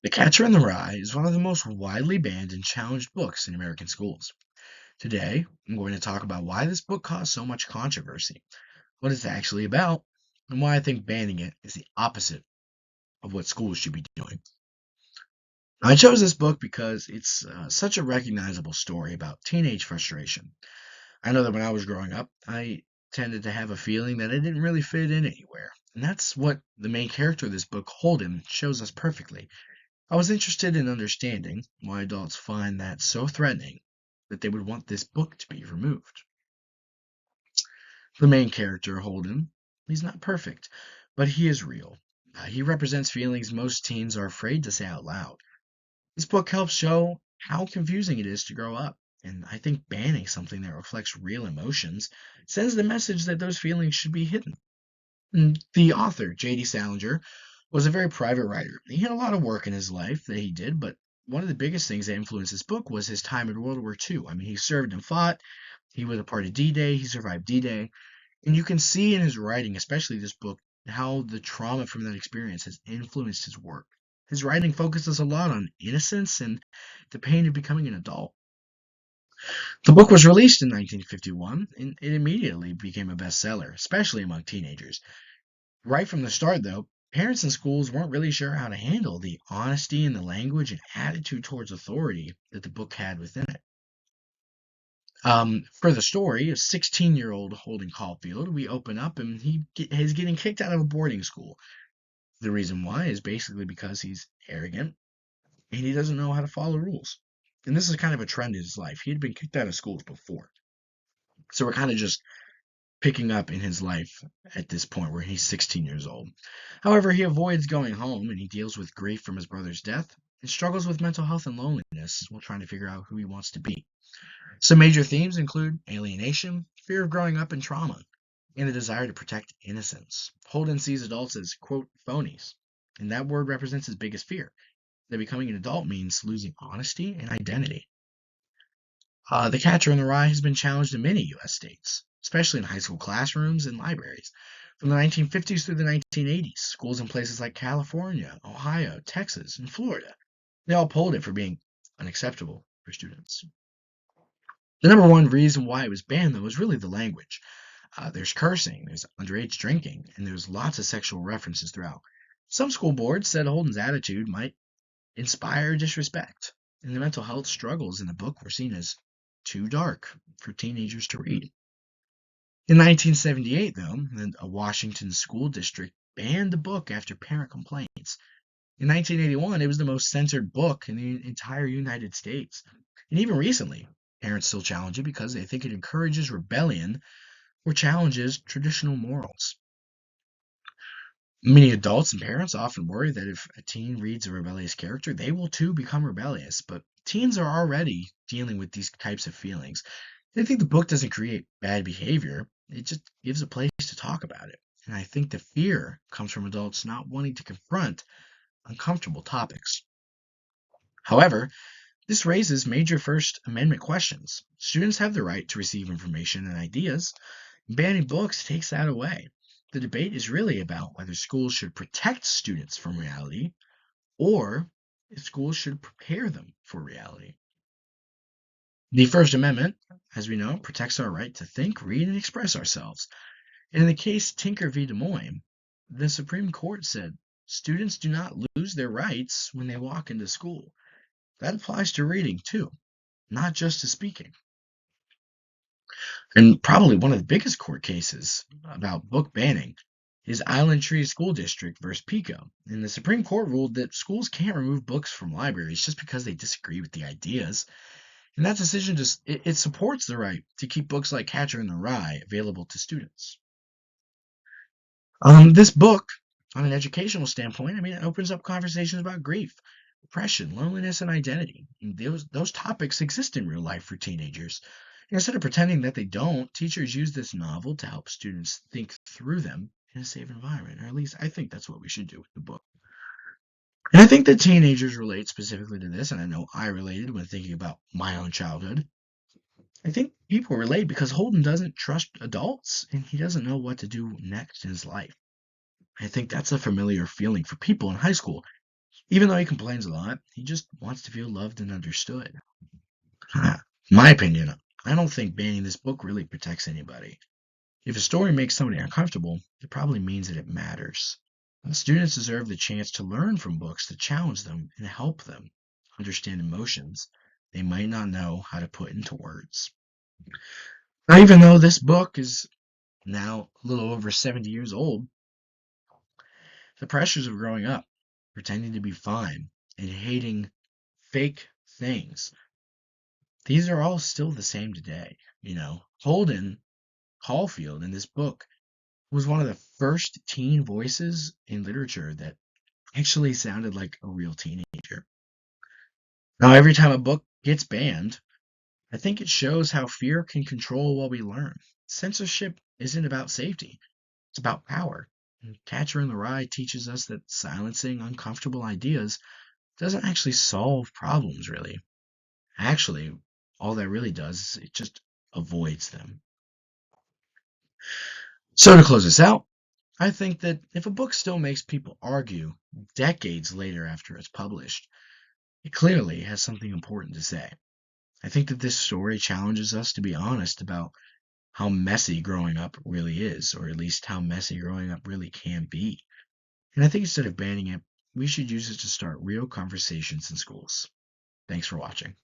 The Catcher in the Rye is one of the most widely banned and challenged books in American schools. Today, I'm going to talk about why this book caused so much controversy, what it's actually about, and why I think banning it is the opposite of what schools should be doing. I chose this book because it's such a recognizable story about teenage frustration. I know that when I was growing up, I tended to have a feeling that I didn't really fit in anywhere. And that's what the main character of this book, Holden, shows us perfectly. I was interested in understanding why adults find that so threatening that they would want this book to be removed. The main character, Holden, he's not perfect, but he is real. He represents feelings most teens are afraid to say out loud. This book helps show how confusing it is to grow up, and I think banning something that reflects real emotions sends the message that those feelings should be hidden. The author, J.D. Salinger, was a very private writer. He had a lot of work in his life that he did, but one of the biggest things that influenced his book was his time in World War II. I mean, he served and fought. He was a part of D-Day. He survived D-Day. And you can see in his writing, especially this book, how the trauma from that experience has influenced his work. His writing focuses a lot on innocence and the pain of becoming an adult. The book was released in 1951, and it immediately became a bestseller, especially among teenagers. Right from the start, though, parents and schools weren't really sure how to handle the honesty in the language and attitude towards authority that the book had within it. For the story, a 16-year-old Holden Caulfield, we open up and he's getting kicked out of a boarding school. The reason why is basically because he's arrogant and he doesn't know how to follow rules. And this is kind of a trend in his life. He had been kicked out of schools before. So we're kind of just picking up in his life at this point where he's 16 years old. However, he avoids going home and he deals with grief from his brother's death and struggles with mental health and loneliness while trying to figure out who he wants to be. Some major themes include alienation, fear of growing up, and trauma, and a desire to protect innocence. Holden sees adults as, quote, phonies, and that word represents his biggest fear, that becoming an adult means losing honesty and identity. The Catcher in the Rye has been challenged in many U.S. states, especially in high school classrooms and libraries. From the 1950s through the 1980s, schools in places like California, Ohio, Texas, and Florida, they all pulled it for being unacceptable for students. The number one reason why it was banned, though, was really the language. There's cursing, there's underage drinking, and there's lots of sexual references throughout. Some school boards said Holden's attitude might inspire disrespect, and the mental health struggles in the book were seen as too dark for teenagers to read. In 1978, though, a Washington school district banned the book after parent complaints. In 1981, it was the most censored book in the entire United States. And even recently, parents still challenge it because they think it encourages rebellion or challenges traditional morals. Many adults and parents often worry that if a teen reads a rebellious character, they will too become rebellious. But teens are already dealing with these types of feelings. I think the book doesn't create bad behavior, it just gives a place to talk about it. And I think the fear comes from adults not wanting to confront uncomfortable topics. However, this raises major First Amendment questions. Students have the right to receive information and ideas. Banning books takes that away. The debate is really about whether schools should protect students from reality or if schools should prepare them for reality. The First Amendment, as we know, protects our right to think, read, and express ourselves. And in the case Tinker v. Des Moines, the Supreme Court said students do not lose their rights when they walk into school. That applies to reading too, not just to speaking. And probably one of the biggest court cases about book banning is Island Tree School District versus Pico. And the Supreme Court ruled that schools can't remove books from libraries just because they disagree with the ideas. And that decision just it supports the right to keep books like Catcher in the Rye available to students. This book, on an educational standpoint, I mean, it opens up conversations about grief, depression, loneliness, and identity. And those topics exist in real life for teenagers. And instead of pretending that they don't, teachers use this novel to help students think through them in a safe environment. Or at least I think that's what we should do with the book. And I think that teenagers relate specifically to this, and I know I related when thinking about my own childhood. I think people relate because Holden doesn't trust adults and he doesn't know what to do next in his life. I think that's a familiar feeling for people in high school. Even though he complains a lot, he just wants to feel loved and understood. My opinion, I don't think banning this book really protects anybody. If a story makes somebody uncomfortable, it probably means that it matters. Students deserve the chance to learn from books that challenge them and help them understand emotions they might not know how to put into words. Now, even though this book is now a little over 70 years old, the pressures of growing up, pretending to be fine, and hating fake things, these are all still the same today. Holden Caulfield in this book was one of the first teen voices in literature that actually sounded like a real teenager. Now, every time a book gets banned, I think it shows how fear can control what we learn. Censorship isn't about safety, it's about power. And Catcher in the Rye teaches us that silencing uncomfortable ideas doesn't actually solve problems, really. Actually, all that really does is it just avoids them. So, to close this out, I think that if a book still makes people argue decades later after it's published, it clearly has something important to say. I think that this story challenges us to be honest about how messy growing up really is, or at least how messy growing up really can be. And I think instead of banning it, we should use it to start real conversations in schools. Thanks for watching.